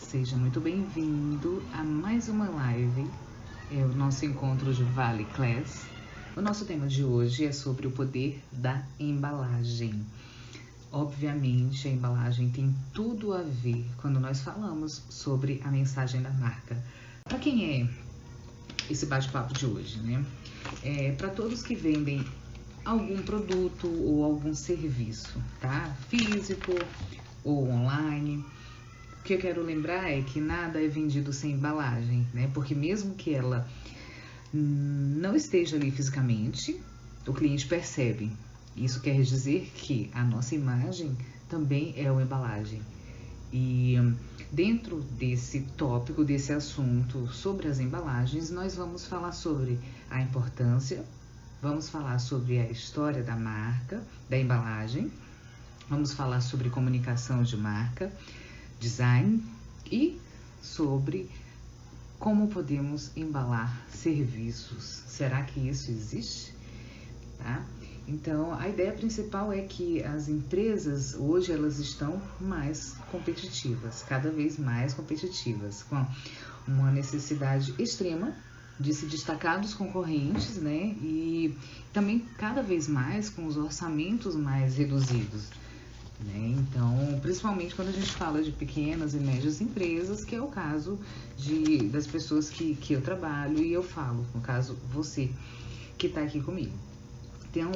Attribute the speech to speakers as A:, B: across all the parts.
A: Seja muito bem-vindo a mais uma live, o nosso encontro de Vale Class. O nosso tema de hoje é sobre o poder da embalagem. Obviamente, a embalagem tem tudo a ver quando nós falamos sobre a mensagem da marca. Para quem é esse bate-papo de hoje, né? Para todos que vendem algum produto ou algum serviço, tá? Físico ou online. O que eu quero lembrar é que nada é vendido sem embalagem, né? Porque mesmo que ela não esteja ali fisicamente, o cliente percebe. Isso quer dizer que a nossa imagem também é uma embalagem. E dentro desse tópico, desse assunto sobre as embalagens, nós vamos falar sobre a importância, vamos falar sobre a história da marca, da embalagem, vamos falar sobre comunicação de marca, design e sobre como podemos embalar serviços. Será que isso existe? Tá? Então, a ideia principal é que as empresas hoje elas estão mais competitivas, cada vez mais competitivas, com uma necessidade extrema de se destacar dos concorrentes, né? E também cada vez mais com os orçamentos mais reduzidos, né? Então, principalmente quando a gente fala de pequenas e médias empresas, que é o caso das pessoas que eu trabalho e eu falo, no caso você que está aqui comigo. Então,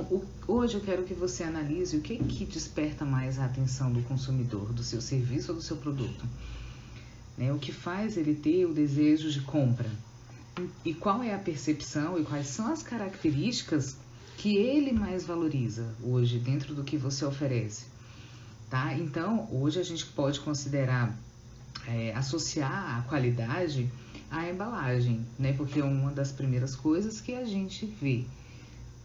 A: hoje eu quero que você analise o que desperta mais a atenção do consumidor, do seu serviço ou do seu produto, né? O que faz ele ter o desejo de compra e qual é a percepção e quais são as características que ele mais valoriza hoje dentro do que você oferece. Tá? Então, hoje a gente pode considerar, associar a qualidade à embalagem, né? Porque é uma das primeiras coisas que a gente vê,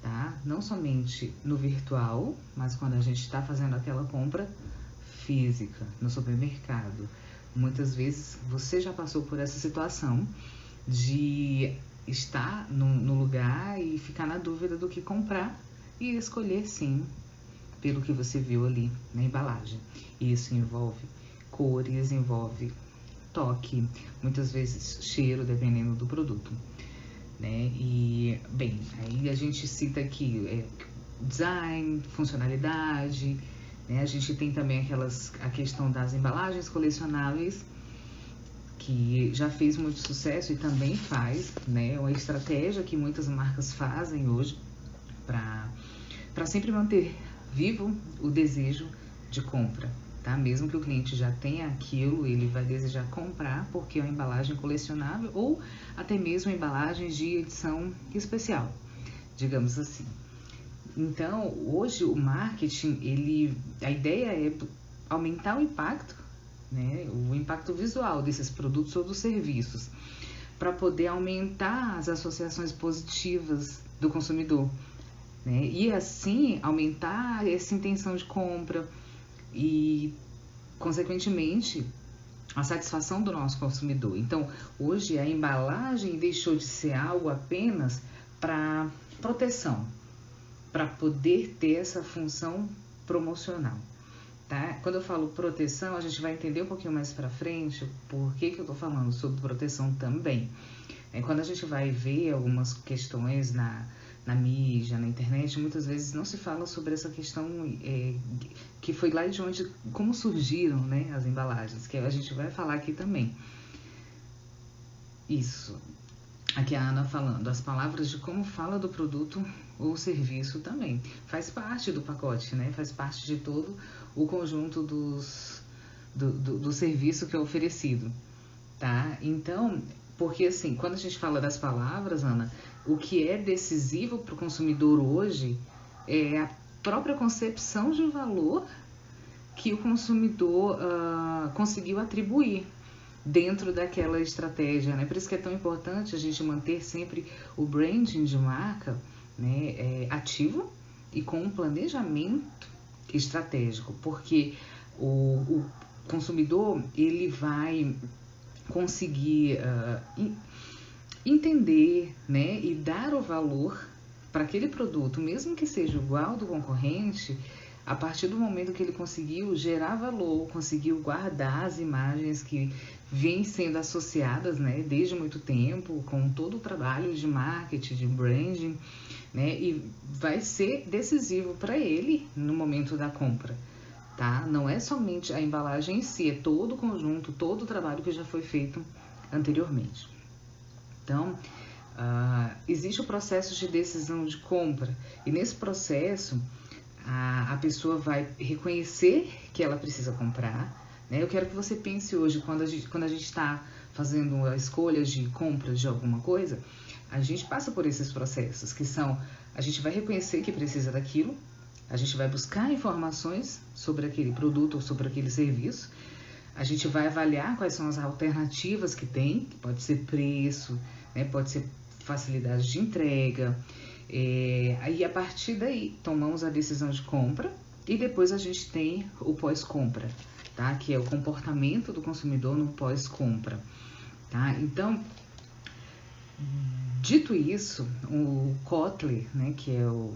A: tá? Não somente no virtual, mas quando a gente está fazendo aquela compra física no supermercado. Muitas vezes você já passou por essa situação de estar no lugar e ficar na dúvida do que comprar e escolher sim pelo que você viu ali na embalagem. Isso envolve cores, envolve toque, muitas vezes cheiro, dependendo do produto, né? E, bem, aí a gente cita aqui design, funcionalidade, né? A gente tem também a questão das embalagens colecionáveis, que já fez muito sucesso e também faz, né? Uma estratégia que muitas marcas fazem hoje para sempre manter vivo o desejo de compra, tá? Mesmo que o cliente já tenha aquilo, ele vai desejar comprar porque é uma embalagem colecionável ou até mesmo embalagens de edição especial, digamos assim. Então, hoje o marketing, a ideia é aumentar o impacto, né? O impacto visual desses produtos ou dos serviços, para poder aumentar as associações positivas do consumidor, né? E assim aumentar essa intenção de compra e, consequentemente, a satisfação do nosso consumidor. Então, hoje a embalagem deixou de ser algo apenas para proteção, para poder ter essa função promocional, tá? Quando eu falo proteção, a gente vai entender um pouquinho mais para frente por que eu tô falando sobre proteção também. Quando a gente vai ver algumas questões na mídia, na internet, muitas vezes não se fala sobre essa questão que foi lá de onde, como surgiram, né, as embalagens, que a gente vai falar aqui também. Isso, aqui a Ana falando, as palavras de como fala do produto ou serviço também, faz parte do pacote, né, faz parte de todo o conjunto do serviço que é oferecido, tá? Então, porque assim, quando a gente fala das palavras, Ana, o que é decisivo para o consumidor hoje é a própria concepção de valor que o consumidor conseguiu atribuir dentro daquela estratégia, né? Por isso que é tão importante a gente manter sempre o branding de marca, né, ativo e com um planejamento estratégico, porque o consumidor ele vai conseguir entender, né, e dar o valor para aquele produto, mesmo que seja igual ao do concorrente, a partir do momento que ele conseguiu gerar valor, conseguiu guardar as imagens que vêm sendo associadas, né, desde muito tempo com todo o trabalho de marketing, de branding, né, e vai ser decisivo para ele no momento da compra, tá? Não é somente a embalagem em si, é todo o conjunto, todo o trabalho que já foi feito anteriormente. Então, existe o processo de decisão de compra, e nesse processo a pessoa vai reconhecer que ela precisa comprar, né? Eu quero que você pense hoje, quando a gente está fazendo a escolha de compra de alguma coisa, a gente passa por esses processos, que são, a gente vai reconhecer que precisa daquilo, a gente vai buscar informações sobre aquele produto ou sobre aquele serviço, a gente vai avaliar quais são as alternativas que tem, que pode ser preço, né? Pode ser facilidade de entrega, aí a partir daí tomamos a decisão de compra e depois a gente tem o pós-compra, tá? Que é o comportamento do consumidor no pós-compra, tá? Então, dito isso, o Kotler, né, que é o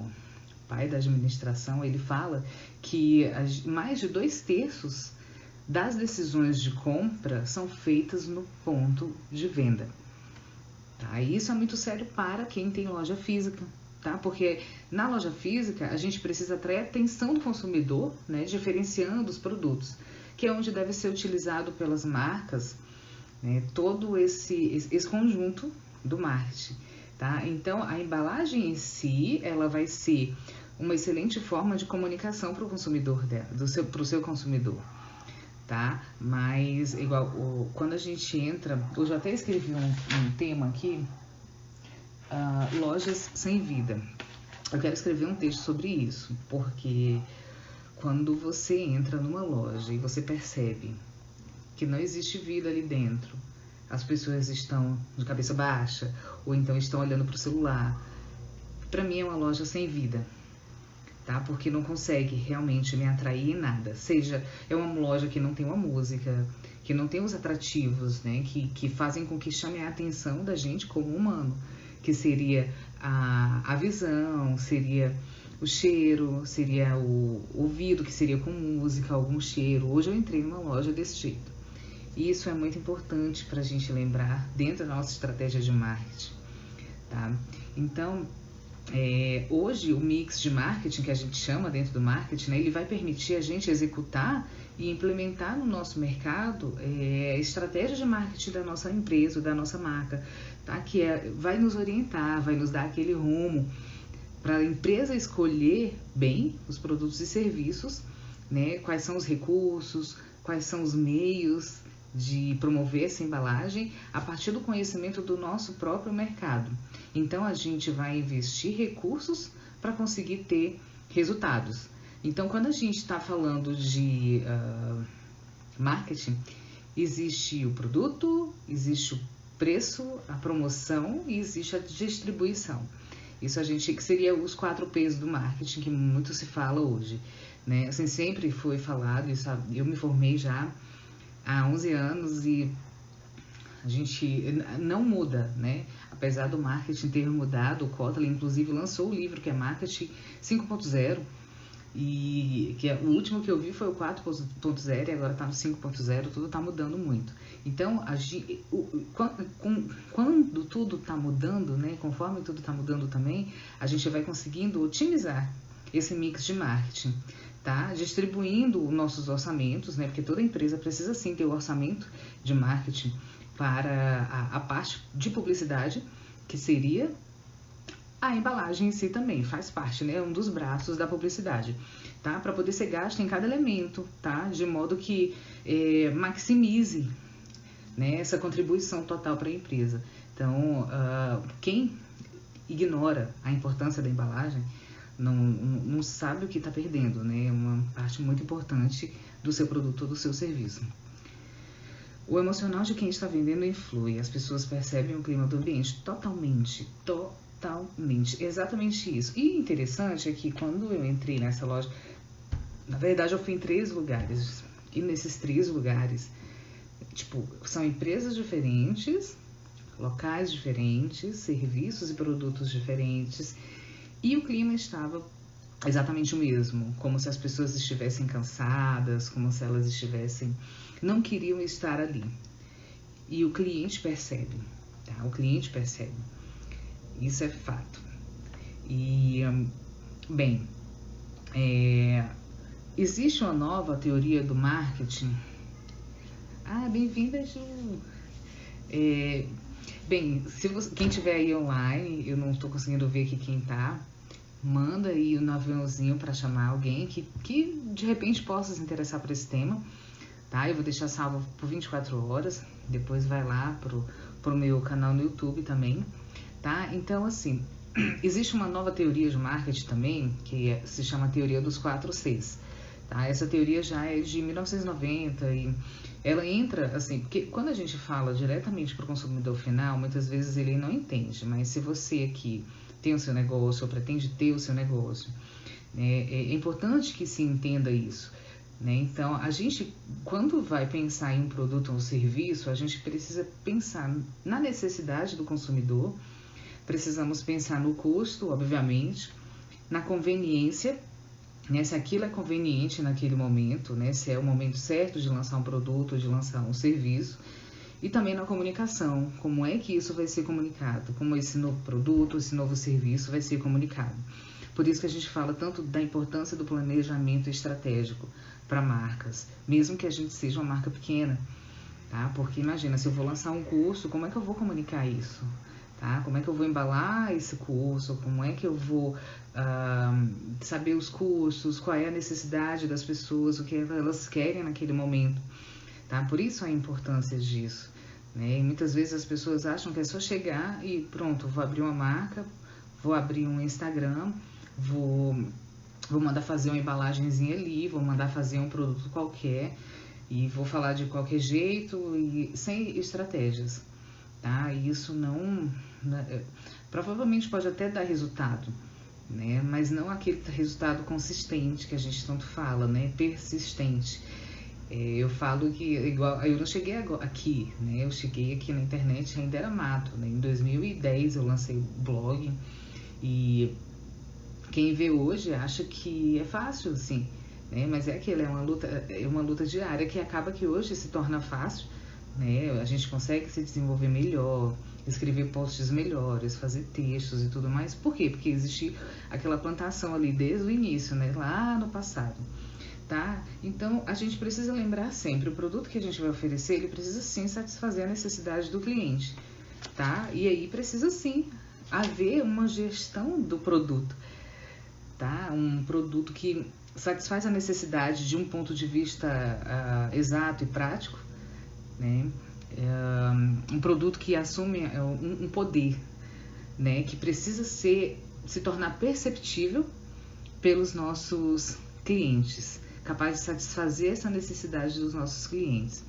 A: pai da administração, ele fala que mais de 2/3 das decisões de compra são feitas no ponto de venda. Tá? E isso é muito sério para quem tem loja física, tá? Porque na loja física a gente precisa atrair a atenção do consumidor, né, diferenciando os produtos, que é onde deve ser utilizado pelas marcas, né, todo esse conjunto do marketing, tá? Então a embalagem em si, ela vai ser uma excelente forma de comunicação para o consumidor para o seu consumidor. Tá? Mas, igual, quando a gente entra, hoje eu até escrevi um tema aqui, lojas sem vida. Eu quero escrever um texto sobre isso, porque quando você entra numa loja e você percebe que não existe vida ali dentro, as pessoas estão de cabeça baixa, ou então estão olhando para o celular, para mim é uma loja sem vida. Tá? Porque não consegue realmente me atrair em nada. Seja, é uma loja que não tem uma música, que não tem os atrativos, né? Que fazem com que chame a atenção da gente como humano, que seria a visão, seria o cheiro, seria o ouvido, que seria com música, algum cheiro. Hoje eu entrei numa loja desse jeito. E isso é muito importante para a gente lembrar dentro da nossa estratégia de marketing, tá? Então, hoje o mix de marketing que a gente chama dentro do marketing, né, ele vai permitir a gente executar e implementar no nosso mercado estratégias de marketing da nossa empresa, da nossa marca, tá? Que vai nos orientar, vai nos dar aquele rumo para a empresa escolher bem os produtos e serviços, né? Quais são os recursos, quais são os meios de promover essa embalagem a partir do conhecimento do nosso próprio mercado. Então, a gente vai investir recursos para conseguir ter resultados. Então, quando a gente está falando de marketing, existe o produto, existe o preço, a promoção e existe a distribuição. Isso a gente, que seria os 4 P's do marketing, que muito se fala hoje, né? Assim, sempre foi falado, isso, eu me formei já há 11 anos e a gente não muda, né? Apesar do marketing ter mudado, o Kotler inclusive lançou o livro que é Marketing 5.0 e que o último que eu vi foi o 4.0 e agora está no 5.0, tudo está mudando muito. Então, quando tudo está mudando, né? Conforme tudo está mudando também, a gente vai conseguindo otimizar esse mix de marketing, tá? Distribuindo nossos orçamentos, né? Porque toda empresa precisa sim ter o orçamento de marketing para a parte de publicidade, que seria a embalagem em si também, faz parte, né? Um dos braços da publicidade, tá? Para poder ser gasto em cada elemento, tá? De modo que maximize, né, essa contribuição total para a empresa. Então, quem ignora a importância da embalagem não sabe o que está perdendo, né? É uma parte muito importante do seu produto ou do seu serviço. O emocional de quem está vendendo influi, as pessoas percebem o clima do ambiente totalmente, exatamente isso. E interessante é que quando eu entrei nessa loja, na verdade eu fui em 3 lugares, e nesses 3 lugares, tipo, são empresas diferentes, locais diferentes, serviços e produtos diferentes, e o clima estava exatamente o mesmo, como se as pessoas estivessem cansadas, como se elas não queriam estar ali. e o cliente percebe, tá? O cliente percebe. Isso é fato. E, bem, existe uma nova teoria do marketing. Bem-vinda, Ju! Bem, quem tiver aí online, eu não estou conseguindo ver aqui quem tá, manda aí um aviãozinho para chamar alguém que de repente possa se interessar por esse tema, tá? Eu vou deixar salvo por 24 horas, depois vai lá pro meu canal no YouTube também, tá? Então, assim, existe uma nova teoria de marketing também, que se chama teoria dos 4 Cs, tá? Essa teoria já é de 1990 e ela entra, assim, porque quando a gente fala diretamente para o consumidor final, muitas vezes ele não entende, mas se você aqui tem o seu negócio ou pretende ter o seu negócio, né, é importante que se entenda isso, né? Então, a gente, quando vai pensar em um produto ou um serviço, a gente precisa pensar na necessidade do consumidor, precisamos pensar no custo, obviamente, na conveniência, né, se aquilo é conveniente naquele momento, né, se é o momento certo de lançar um produto ou de lançar um serviço, e também na comunicação, como é que isso vai ser comunicado, como esse novo produto, esse novo serviço vai ser comunicado. Por isso que a gente fala tanto da importância do planejamento estratégico para marcas, mesmo que a gente seja uma marca pequena, tá? Porque imagina, se eu vou lançar um curso, como é que eu vou comunicar isso? Tá? Como é que eu vou embalar esse curso? Como é que eu vou saber os custos? Qual é a necessidade das pessoas? O que elas querem naquele momento? Tá? Por isso a importância disso, né? E muitas vezes as pessoas acham que é só chegar e pronto, vou abrir uma marca, vou abrir um Instagram, vou mandar fazer uma embalagenzinha ali, vou mandar fazer um produto qualquer e vou falar de qualquer jeito e sem estratégias. Tá? E isso não, provavelmente pode até dar resultado, né? Mas não aquele resultado consistente que a gente tanto fala, né? Persistente. Eu falo que igual, eu não cheguei aqui, né? Eu cheguei aqui na internet, ainda era mato, né? Em 2010 eu lancei o blog e quem vê hoje acha que é fácil, assim, né? Mas é uma luta diária que acaba que hoje se torna fácil, né? A gente consegue se desenvolver melhor, escrever posts melhores, fazer textos e tudo mais. Por quê? Porque existe aquela plantação ali desde o início, né? Lá no passado, tá? Então, a gente precisa lembrar sempre, o produto que a gente vai oferecer, ele precisa sim satisfazer a necessidade do cliente, tá? E aí precisa sim haver uma gestão do produto, tá? Um produto que satisfaz a necessidade de um ponto de vista exato e prático, né? Um produto que assume um poder, né? Que precisa se tornar perceptível pelos nossos clientes, capaz de satisfazer essa necessidade dos nossos clientes,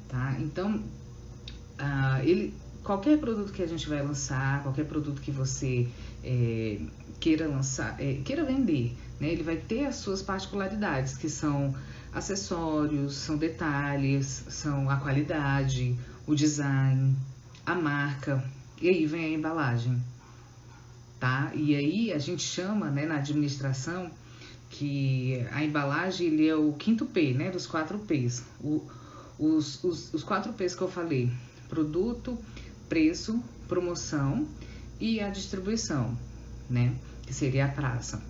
A: tá? Então, qualquer produto que a gente vai lançar, qualquer produto que você queira lançar, queira vender, né? Ele vai ter as suas particularidades, que são acessórios, são detalhes, são a qualidade, o design, a marca, e aí vem a embalagem, tá? E aí a gente chama, né, na administração, que a embalagem ele é o 5º P, né, dos 4 Ps. Os 4 Ps que eu falei: produto, preço, promoção e a distribuição, né, que seria a praça.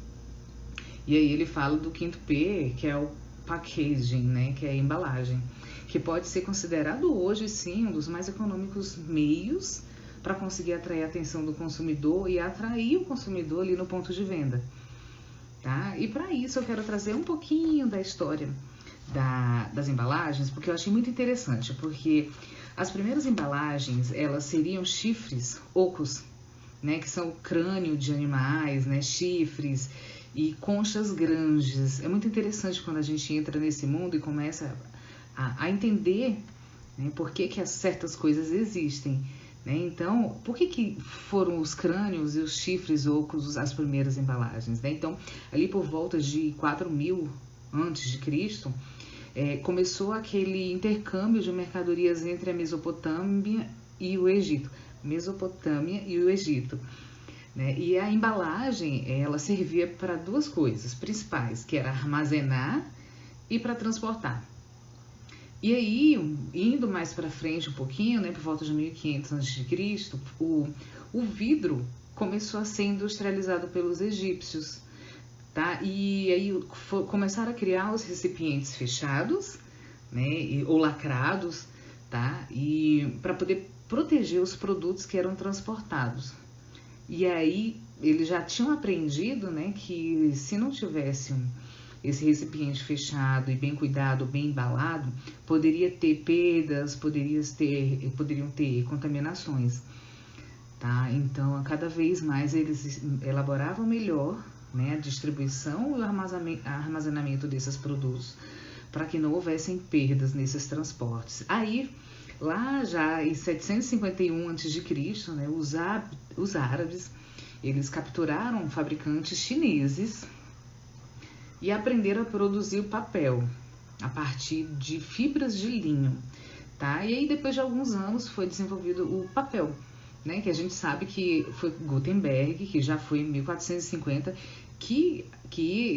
A: E aí ele fala do 5º P, que é o packaging, né, que é a embalagem, que pode ser considerado hoje sim um dos mais econômicos meios para conseguir atrair a atenção do consumidor e atrair o consumidor ali no ponto de venda, tá? E para isso eu quero trazer um pouquinho da história das embalagens, porque eu achei muito interessante, porque as primeiras embalagens, elas seriam chifres ocos, né, que são o crânio de animais, né, chifres e conchas grandes. É muito interessante quando a gente entra nesse mundo e começa a entender, né, por que certas coisas existem, né? Então, por que foram os crânios e os chifres ocos as primeiras embalagens, né? Então, ali por volta de 4000 antes de Cristo, começou aquele intercâmbio de mercadorias entre a Mesopotâmia e o Egito. Mesopotâmia e o Egito, né? E a embalagem, ela servia para 2 coisas principais, que era armazenar e para transportar. E aí, indo mais para frente um pouquinho, né, por volta de 1500 a.C., o vidro começou a ser industrializado pelos egípcios, tá? E aí começaram a criar os recipientes fechados, né, ou lacrados, tá? E para poder proteger os produtos que eram transportados. E aí eles já tinham aprendido, né, que se não tivesse esse recipiente fechado e bem cuidado, bem embalado, poderia ter perdas, poderiam ter contaminações, tá? Então, cada vez mais eles elaboravam melhor, né, a distribuição e o armazenamento desses produtos, para que não houvessem perdas nesses transportes. Aí, lá já em 751 a.C., né, os árabes, eles capturaram fabricantes chineses e aprenderam a produzir o papel a partir de fibras de linho, tá? E aí, depois de alguns anos, foi desenvolvido o papel, né? Que a gente sabe que foi Gutenberg, que já foi em 1450, que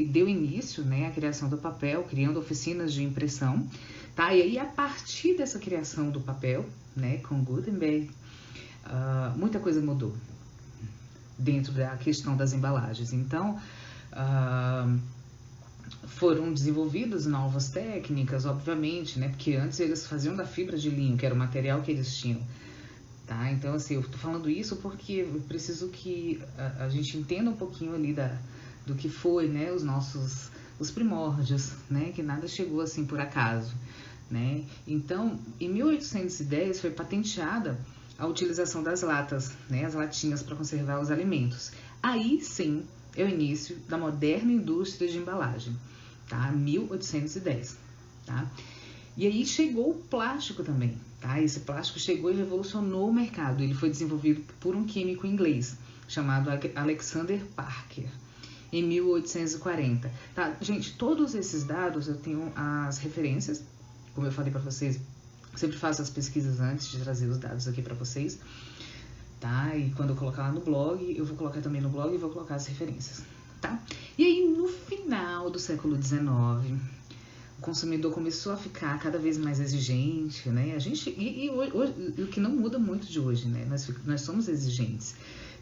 A: deu início, né, à criação do papel, criando oficinas de impressão, tá? E aí, a partir dessa criação do papel, né, com Gutenberg, muita coisa mudou dentro da questão das embalagens. Então, foram desenvolvidas novas técnicas, obviamente, né? Porque antes eles faziam da fibra de linho, que era o material que eles tinham, tá? Então, assim, eu tô falando isso porque eu preciso que a gente entenda um pouquinho ali do que foi, né? Os primórdios, né? Que nada chegou assim por acaso, né? Então, em 1810 foi patenteada a utilização das latas, né? As latinhas para conservar os alimentos. Aí sim é o início da moderna indústria de embalagem, tá? 1810, tá? E aí chegou o plástico também, tá? Esse plástico chegou e revolucionou o mercado. Ele foi desenvolvido por um químico inglês chamado Alexander Parker, em 1840, tá? Gente, todos esses dados eu tenho as referências, como eu falei para vocês, eu sempre faço as pesquisas antes de trazer os dados aqui para vocês, tá? E quando eu colocar lá no blog, eu vou colocar também no blog e vou colocar as referências, tá? E aí, no final do século XIX, o consumidor começou a ficar cada vez mais exigente, né? O que não muda muito de hoje, né? Nós somos exigentes,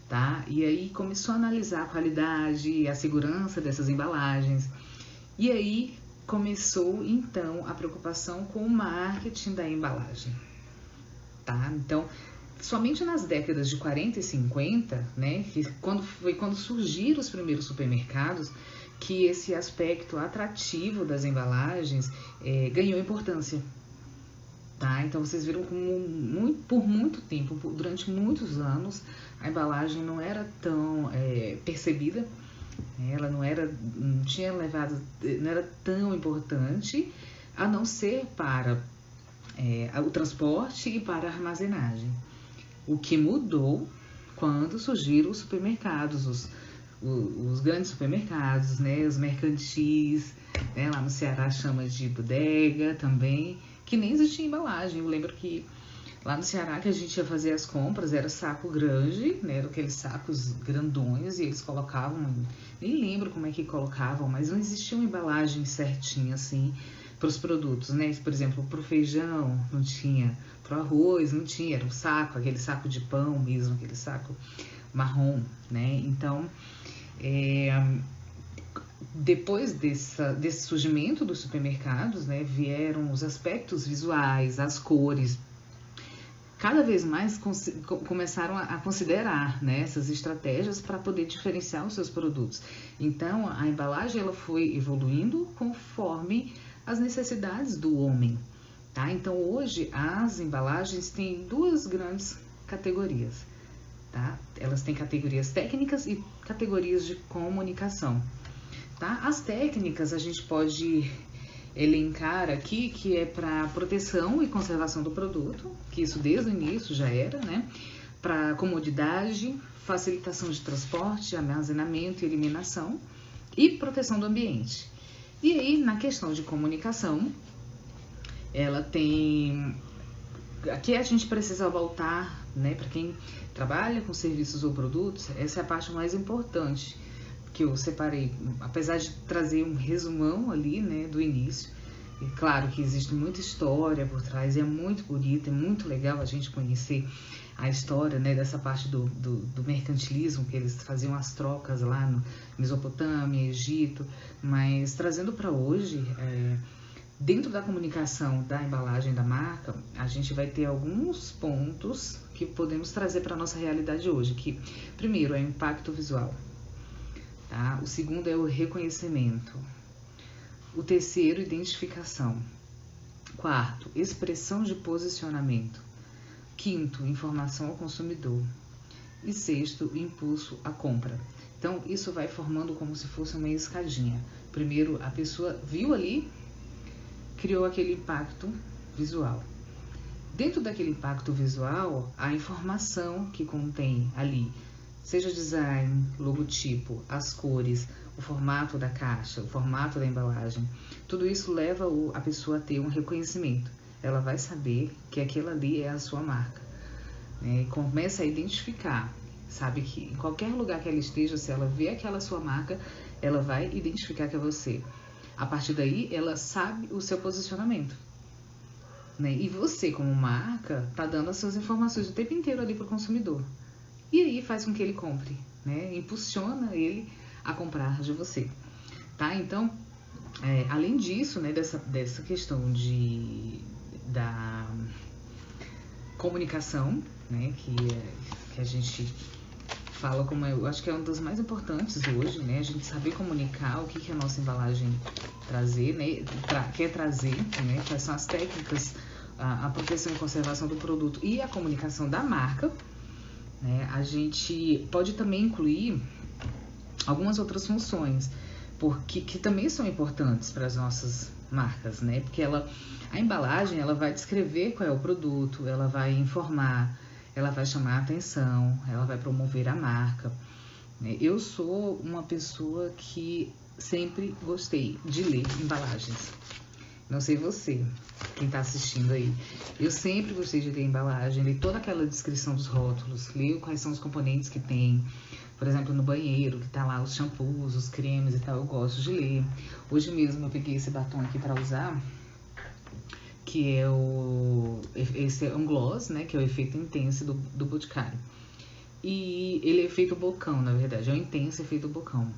A: tá? E aí começou a analisar a qualidade e a segurança dessas embalagens. E aí começou, então, a preocupação com o marketing da embalagem, tá? Então, somente nas décadas de 40 e 50, né, quando surgiram os primeiros supermercados, que esse aspecto atrativo das embalagens ganhou importância, tá? Então vocês viram como por muito tempo, durante muitos anos, a embalagem não era tão percebida, ela não era tão importante, a não ser para o transporte e para a armazenagem. O que mudou quando surgiram os supermercados, os grandes supermercados, né, os mercantis, né, lá no Ceará chama de bodega também, que nem existia embalagem. Eu lembro que lá no Ceará que a gente ia fazer as compras, era saco grande, né, eram aqueles sacos grandões e eles colocavam, nem lembro como é que colocavam, mas não existia uma embalagem certinha assim para os produtos, né? Por exemplo, para o feijão não tinha, para o arroz não tinha, era um saco, aquele saco de pão mesmo, aquele saco marrom, né? Então, depois desse surgimento dos supermercados, né, vieram os aspectos visuais, as cores. Cada vez mais começaram a considerar, né, essas estratégias para poder diferenciar os seus produtos. Então, a embalagem ela foi evoluindo conforme as necessidades do homem, tá? Então, hoje, as embalagens têm duas grandes categorias, tá? Elas têm categorias técnicas e categorias de comunicação, tá? As técnicas a gente pode elencar aqui, que é para proteção e conservação do produto, que isso desde o início já era, né? Para comodidade, facilitação de transporte, armazenamento e eliminação e proteção do ambiente. E aí, na questão de comunicação, ela tem... Aqui a gente precisa voltar, né? Para quem trabalha com serviços ou produtos, essa é a parte mais importante que eu separei, apesar de trazer um resumão ali, né, do início, E claro que existe muita história por trás, e é muito bonito, é muito legal a gente conhecer a história, né, dessa parte do mercantilismo, que eles faziam as trocas lá no Mesopotâmia, Egito, mas trazendo para hoje, dentro da comunicação da embalagem da marca, a gente vai ter alguns pontos que podemos trazer para a nossa realidade hoje, que primeiro é o impacto visual, tá? O segundo é o reconhecimento. O terceiro, identificação. Quarto, expressão de posicionamento. Quinto, informação ao consumidor. E sexto, impulso à compra. Então, isso vai formando como se fosse uma escadinha. Primeiro, a pessoa viu ali, criou aquele impacto visual. Dentro daquele impacto visual, a informação que contém ali, seja design, logotipo, as cores, o formato da caixa, o formato da embalagem, tudo isso leva a pessoa a ter um reconhecimento. Ela vai saber que aquilo ali é a sua marca, né? E começa a identificar, sabe que em qualquer lugar que ela esteja, se ela vê aquela sua marca, ela vai identificar que é você. A partir daí, ela sabe o seu posicionamento, né? E você, como marca, tá dando as suas informações o tempo inteiro ali para o consumidor. E aí faz com que ele compre, né? Impulsiona ele a comprar de você, tá? Então, além disso, né, dessa questão da comunicação, né, que a gente fala como, eu acho que é um dos mais importantes hoje, né, a gente saber comunicar o que a nossa embalagem trazer, né, quer trazer, né, quais são as técnicas, a proteção e conservação do produto e a comunicação da marca, né. A gente pode também incluir algumas outras funções, que também são importantes para as nossas marcas, né? Porque a embalagem, ela vai descrever qual é o produto, ela vai informar, ela vai chamar a atenção, ela vai promover a marca, né? Eu sou uma pessoa que sempre gostei de ler embalagens. Não sei você, quem está assistindo aí. Eu sempre gostei de ler embalagem, ler toda aquela descrição dos rótulos, ler quais são os componentes que tem. Por exemplo, no banheiro, que tá lá os shampoos, os cremes e tal, eu gosto de ler. Hoje mesmo eu peguei esse batom aqui para usar, que é esse é um gloss, né, que é o efeito intense do Boticário. E ele é efeito bocão, na verdade, é o intenso efeito bocão.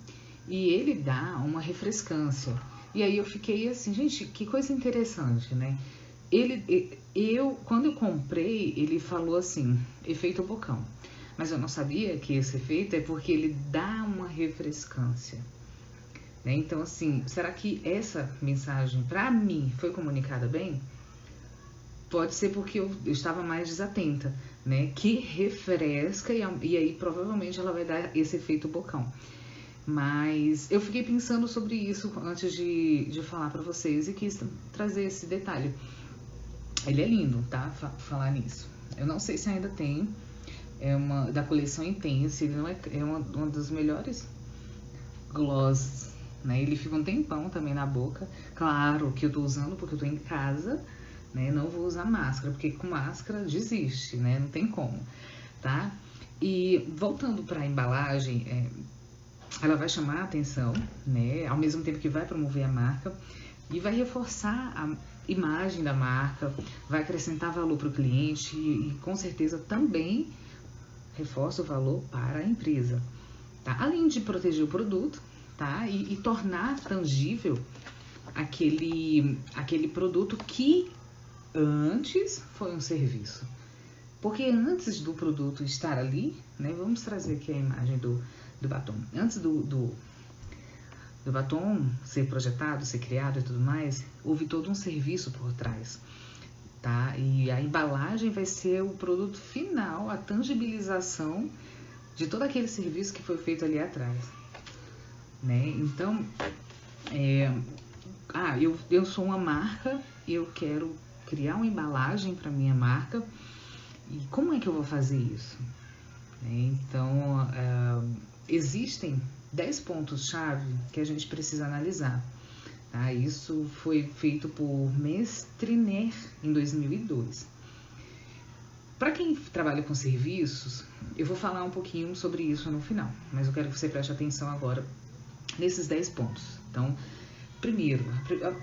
A: E ele dá uma refrescância. E aí eu fiquei assim, gente, que coisa interessante, né? Quando eu comprei, ele falou assim, efeito bocão. Mas eu não sabia que esse efeito é porque ele dá uma refrescância, né? Então, assim, será que essa mensagem, pra mim, foi comunicada bem? Pode ser porque eu estava mais desatenta, né? Que refresca e aí provavelmente ela vai dar esse efeito bocão. Mas eu fiquei pensando sobre isso antes de falar pra vocês e quis trazer esse detalhe. Ele é lindo, tá? Falar nisso. Eu não sei se ainda tem. É uma da coleção Intense, ele não é uma dos melhores gloss, né? Ele fica um tempão também na boca. Claro que eu tô usando porque eu tô em casa, né? Não vou usar máscara, porque com máscara desiste, né? Não tem como, tá? E voltando para a embalagem, ela vai chamar a atenção, né? Ao mesmo tempo que vai promover a marca e vai reforçar a imagem da marca, vai acrescentar valor para o cliente e com certeza também reforça o valor para a empresa, tá? Além de proteger o produto, tá? E tornar tangível aquele produto que antes foi um serviço. Porque antes do produto estar ali, né? Vamos trazer aqui a imagem do batom. Antes do batom ser projetado, ser criado e tudo mais, houve todo um serviço por trás, tá? E a embalagem vai ser o produto final, a tangibilização de todo aquele serviço que foi feito ali atrás, né? Então, eu sou uma marca e eu quero criar uma embalagem para minha marca. E como é que eu vou fazer isso? Então, existem 10 pontos-chave que a gente precisa analisar. Tá? Isso foi feito por Mestriner em 2002. Para quem trabalha com serviços, eu vou falar um pouquinho sobre isso no final, mas eu quero que você preste atenção agora nesses 10 pontos. Então, primeiro,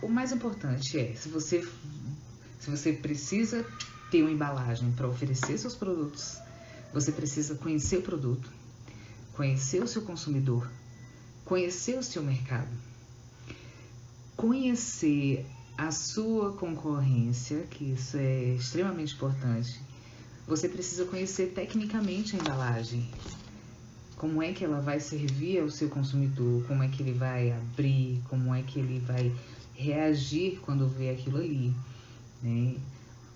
A: o mais importante é, se você precisa ter uma embalagem para oferecer seus produtos, você precisa conhecer o produto, conhecer o seu consumidor, conhecer o seu mercado, conhecer a sua concorrência, que isso é extremamente importante. Você precisa conhecer tecnicamente a embalagem, como é que ela vai servir ao seu consumidor, como é que ele vai abrir, como é que ele vai reagir quando vê aquilo ali, né?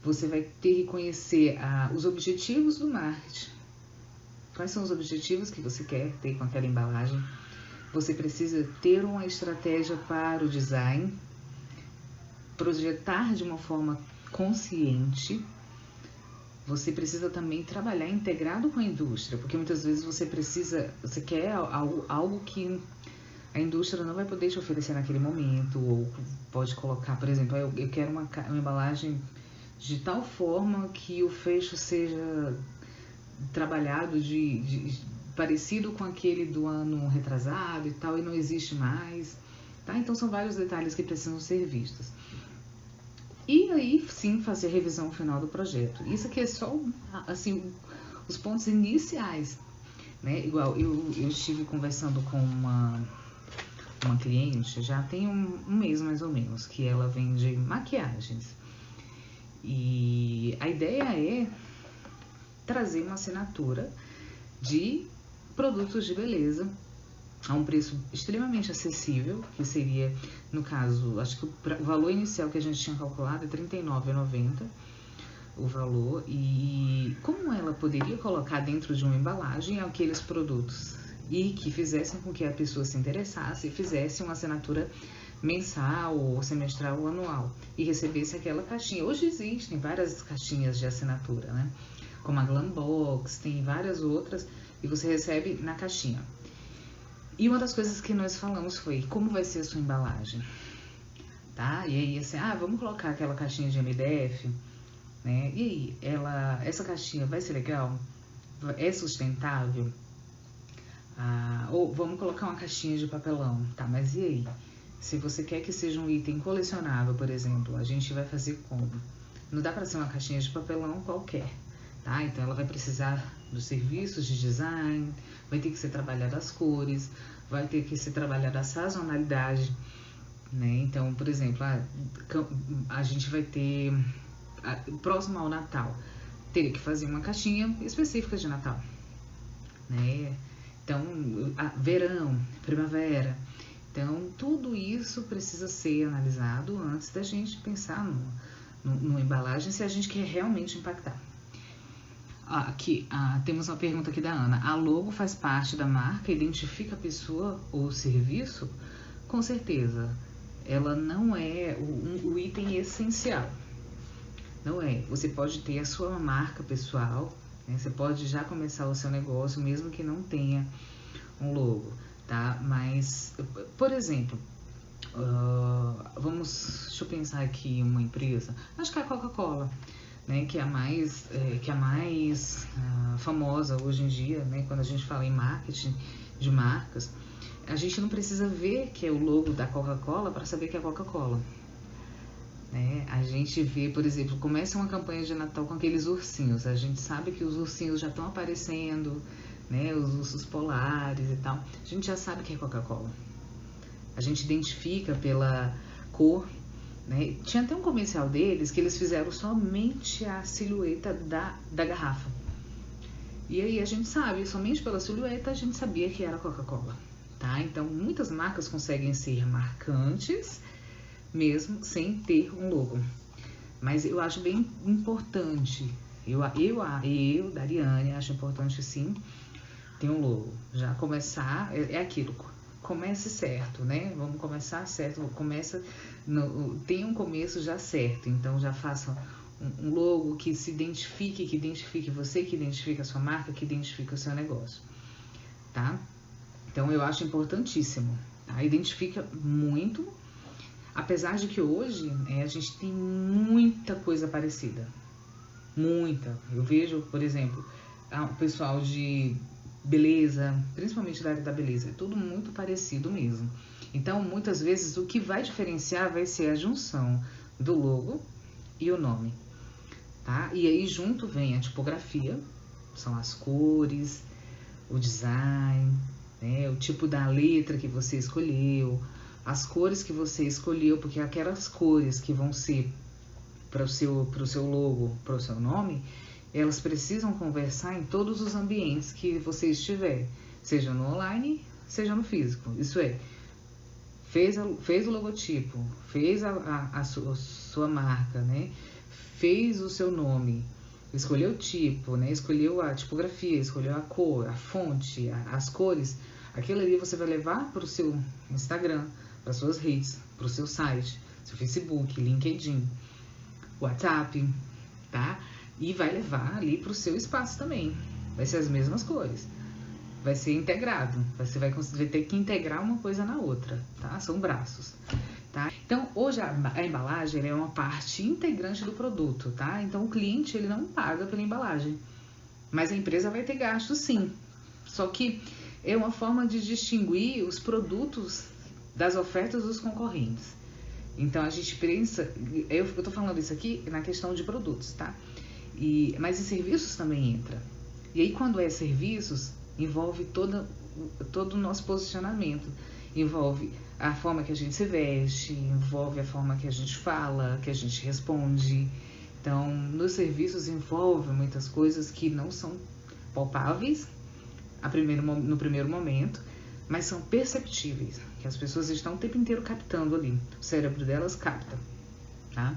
A: Você vai ter que conhecer os objetivos do marketing. Quais são os objetivos que você quer ter com aquela embalagem? Você precisa ter uma estratégia para o design, projetar de uma forma consciente. Você precisa também trabalhar integrado com a indústria, porque muitas vezes você quer algo que a indústria não vai poder te oferecer naquele momento, ou pode colocar, por exemplo, eu quero uma embalagem de tal forma que o fecho seja trabalhado parecido com aquele do ano retrasado e tal, e não existe mais, tá? Então são vários detalhes que precisam ser vistos. E aí, sim, fazer a revisão final do projeto. Isso aqui é só, assim, os pontos iniciais, né? Igual, eu estive conversando com uma cliente, já tem um mês mais ou menos, que ela vende maquiagens. E a ideia é trazer uma assinatura de produtos de beleza a um preço extremamente acessível, que seria, no caso, acho que o valor inicial que a gente tinha calculado é R$ 39,90 o valor, e como ela poderia colocar dentro de uma embalagem aqueles produtos e que fizessem com que a pessoa se interessasse e fizesse uma assinatura mensal ou semestral ou anual e recebesse aquela caixinha. Hoje existem várias caixinhas de assinatura, né? Como a Glambox, tem várias outras, e você recebe na caixinha. E uma das coisas que nós falamos foi, como vai ser a sua embalagem? Tá? E aí, assim, vamos colocar aquela caixinha de MDF, né? E aí, essa caixinha vai ser legal? É sustentável? Ou vamos colocar uma caixinha de papelão, tá? Mas e aí? Se você quer que seja um item colecionável, por exemplo, a gente vai fazer como? Não dá para ser uma caixinha de papelão qualquer, tá? Então ela vai precisar dos serviços de design, vai ter que ser trabalhada as cores, vai ter que ser trabalhada a sazonalidade, né? Então, por exemplo, a gente vai ter, próximo ao Natal, teria que fazer uma caixinha específica de Natal, né? Então, verão, primavera. Então, tudo isso precisa ser analisado antes da gente pensar numa embalagem, se a gente quer realmente impactar. Aqui, temos uma pergunta aqui da Ana. A logo faz parte da marca, identifica a pessoa ou o serviço? Com certeza. Ela não é o item essencial. Não é. Você pode ter a sua marca pessoal, né? Você pode já começar o seu negócio, mesmo que não tenha um logo, tá? Mas, por exemplo, deixa eu pensar aqui uma empresa, acho que é a Coca-Cola, né, que é a mais famosa hoje em dia, né, quando a gente fala em marketing de marcas, a gente não precisa ver que é o logo da Coca-Cola para saber que é Coca-Cola, né? A gente vê, por exemplo, começa uma campanha de Natal com aqueles ursinhos, a gente sabe que os ursinhos já estão aparecendo, né, os ursos polares e tal, a gente já sabe que é Coca-Cola. A gente identifica pela cor, né? Tinha até um comercial deles que eles fizeram somente a silhueta da garrafa. E aí a gente sabe, somente pela silhueta a gente sabia que era Coca-Cola, tá? Então muitas marcas conseguem ser marcantes mesmo sem ter um logo. Mas eu acho bem importante, eu Dariane, acho importante sim ter um logo. Já começar, é aquilo, comece certo, né? Vamos começar certo, tem um começo já certo, então já faça um logo que se identifique, que identifique você, que identifique a sua marca, que identifique o seu negócio, tá? Então eu acho importantíssimo, tá? Identifica muito, apesar de que hoje a gente tem muita coisa parecida, muita. Eu vejo, por exemplo, o pessoal de beleza, principalmente da área da beleza, é tudo muito parecido mesmo. Então, muitas vezes, o que vai diferenciar vai ser a junção do logo e o nome, tá? E aí, junto vem a tipografia, são as cores, o design, né? O tipo da letra que você escolheu, as cores que você escolheu, porque aquelas cores que vão ser para o seu logo, para o seu nome, elas precisam conversar em todos os ambientes que você estiver, seja no online, seja no físico. Isso é, fez o logotipo, fez a sua marca, né? Fez o seu nome, escolheu o tipo, né? Escolheu a tipografia, escolheu a cor, a fonte, as cores. Aquilo ali você vai levar para o seu Instagram, para suas redes, para o seu site, seu Facebook, LinkedIn, WhatsApp, tá? E vai levar ali para o seu espaço também. Vai ser as mesmas cores. Vai ser integrado. Você vai ter que integrar uma coisa na outra, tá? São braços, tá? Então, hoje a embalagem é uma parte integrante do produto, tá? Então, o cliente ele não paga pela embalagem, mas a empresa vai ter gasto sim. Só que é uma forma de distinguir os produtos das ofertas dos concorrentes. Então, a gente pensa... Eu tô falando isso aqui na questão de produtos, tá? Mas em serviços também entra. E aí, quando é serviços, envolve todo o nosso posicionamento. Envolve a forma que a gente se veste, envolve a forma que a gente fala, que a gente responde. Então, nos serviços envolve muitas coisas que não são palpáveis no primeiro momento, mas são perceptíveis, que as pessoas estão o tempo inteiro captando ali. O cérebro delas capta, tá?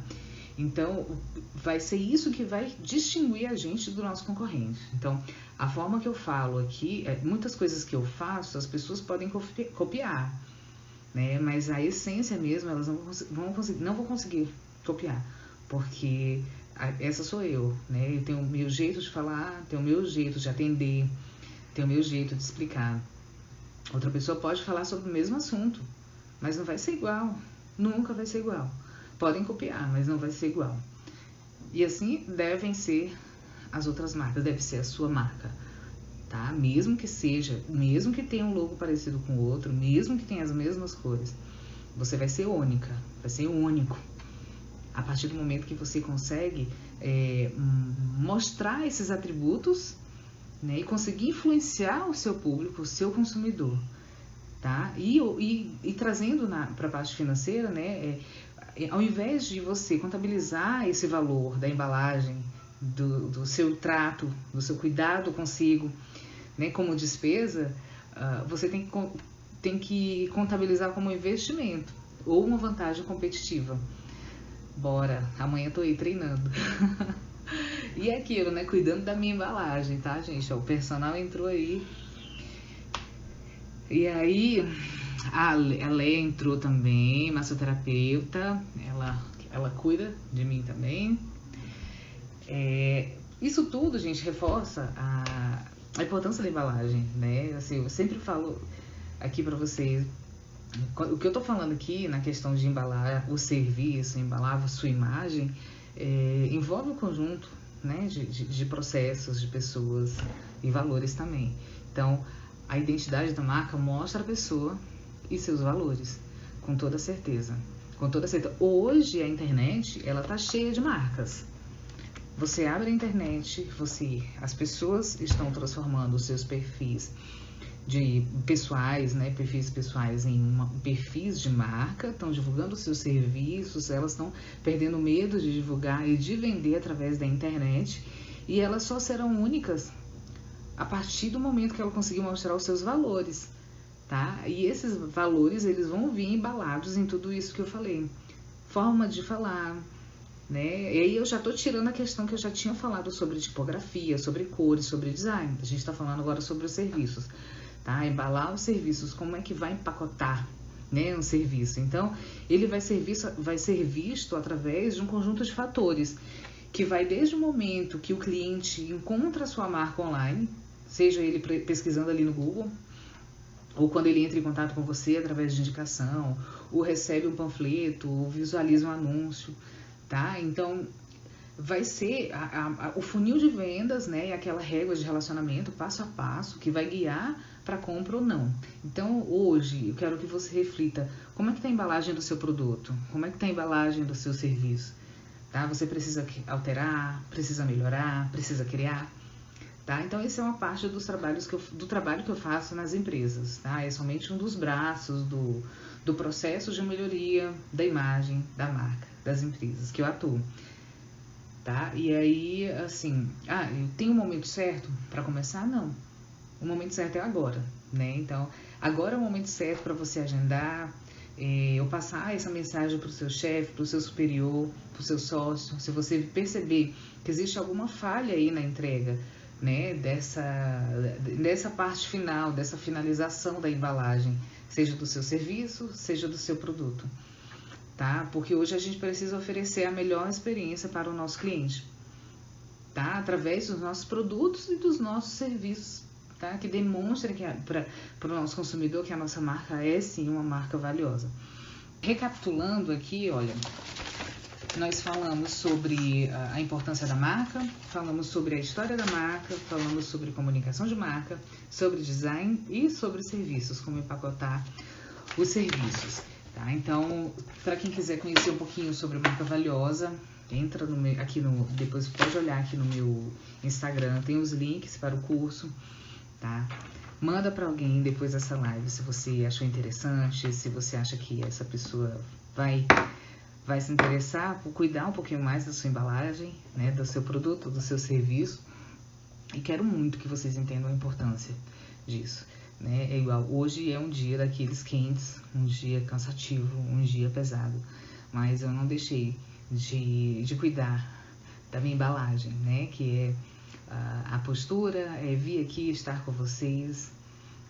A: Então, vai ser isso que vai distinguir a gente do nosso concorrente. Então, a forma que eu falo aqui, muitas coisas que eu faço, as pessoas podem copiar, né? Mas a essência mesmo, elas não vão conseguir copiar, porque essa sou eu, né? Eu tenho o meu jeito de falar, tenho o meu jeito de atender, tenho o meu jeito de explicar. Outra pessoa pode falar sobre o mesmo assunto, mas não vai ser igual, nunca vai ser igual. Podem copiar, mas não vai ser igual. E assim devem ser as outras marcas, deve ser a sua marca, tá? Mesmo que tenha um logo parecido com o outro, mesmo que tenha as mesmas cores, você vai ser única, vai ser único. A partir do momento que você consegue mostrar esses atributos, né, e conseguir influenciar o seu público, o seu consumidor, tá? E trazendo para a parte financeira, né, ao invés de você contabilizar esse valor da embalagem, do seu trato, do seu cuidado consigo, né, como despesa, você tem que contabilizar como investimento ou uma vantagem competitiva. Bora, amanhã eu tô aí treinando. E é aquilo, né, cuidando da minha embalagem, tá, gente? Ó, o personal entrou aí. E aí... A Leia entrou também, massoterapeuta, ela cuida de mim também. Isso tudo, gente, reforça a importância da embalagem, né? Assim, eu sempre falo aqui pra vocês, o que eu tô falando aqui na questão de embalar o serviço, embalar a sua imagem, envolve o conjunto, né, de processos, de pessoas e valores também. Então, a identidade da marca mostra a pessoa e seus valores, com toda certeza. Com toda certeza. Hoje a internet, ela tá cheia de marcas. Você abre a internet, as pessoas estão transformando os seus perfis pessoais, né, perfis pessoais em perfis de marca, estão divulgando os seus serviços, elas estão perdendo medo de divulgar e de vender através da internet, e elas só serão únicas a partir do momento que ela conseguir mostrar os seus valores. Tá? E esses valores, eles vão vir embalados em tudo isso que eu falei. Forma de falar, né? E aí eu já tô tirando a questão que eu já tinha falado sobre tipografia, sobre cores, sobre design. A gente tá falando agora sobre os serviços, tá? Embalar os serviços, como é que vai empacotar, né, um serviço? Então, ele vai ser visto através de um conjunto de fatores, que vai desde o momento que o cliente encontra a sua marca online, seja ele pesquisando ali no Google, ou quando ele entra em contato com você através de indicação, ou recebe um panfleto, ou visualiza um anúncio, tá? Então, vai ser o funil de vendas, né? E aquela régua de relacionamento passo a passo que vai guiar para compra ou não. Então, hoje, eu quero que você reflita como é que está a embalagem do seu produto, como é que está a embalagem do seu serviço, tá? Você precisa alterar, precisa melhorar, precisa criar, tá? Então, esse é uma parte do trabalho que eu faço nas empresas, tá? É somente um dos braços do processo de melhoria da imagem da marca, das empresas que eu atuo. Tá? E aí, assim, eu tenho um momento certo para começar? Não. O momento certo é agora, né? Então, agora é o momento certo para você agendar, ou passar essa mensagem para o seu chefe, para o seu superior, para o seu sócio. Se você perceber que existe alguma falha aí na entrega, né, dessa parte final, dessa finalização da embalagem, seja do seu serviço, seja do seu produto. Tá? Porque hoje a gente precisa oferecer a melhor experiência para o nosso cliente, tá? Através dos nossos produtos e dos nossos serviços, tá? Que demonstrem para o nosso consumidor que a nossa marca é sim uma marca valiosa. Recapitulando aqui, olha, nós falamos sobre a importância da marca, falamos sobre a história da marca, falamos sobre comunicação de marca, sobre design e sobre serviços, como empacotar os serviços. Tá? Então, para quem quiser conhecer um pouquinho sobre Marca Valiosa, entra depois pode olhar aqui no meu Instagram, tem os links para o curso, tá? Manda para alguém depois dessa live, se você achou interessante, se você acha que essa pessoa vai se interessar por cuidar um pouquinho mais da sua embalagem, né, do seu produto, do seu serviço. E quero muito que vocês entendam a importância disso. Né? É igual, hoje é um dia daqueles quentes, um dia cansativo, um dia pesado, mas eu não deixei de cuidar da minha embalagem, né? Que é a postura, é vir aqui estar com vocês,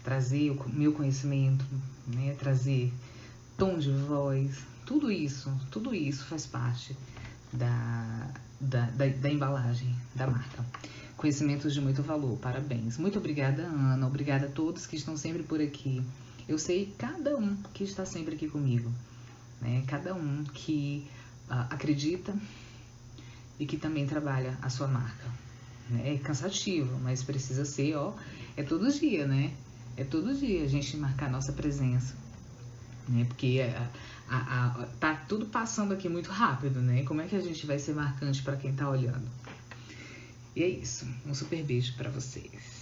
A: trazer o meu conhecimento, né? Trazer tom de voz, tudo isso faz parte da embalagem da marca. Conhecimentos de muito valor, parabéns. Muito obrigada, Ana, obrigada a todos que estão sempre por aqui. Eu sei cada um que está sempre aqui comigo, né? Cada um que acredita e que também trabalha a sua marca. Né? É cansativo, mas precisa ser, é todo dia, né? É todo dia a gente marcar a nossa presença, né? Porque tá tudo passando aqui muito rápido, né? Como é que a gente vai ser marcante para quem tá olhando? E é isso. Um super beijo para vocês.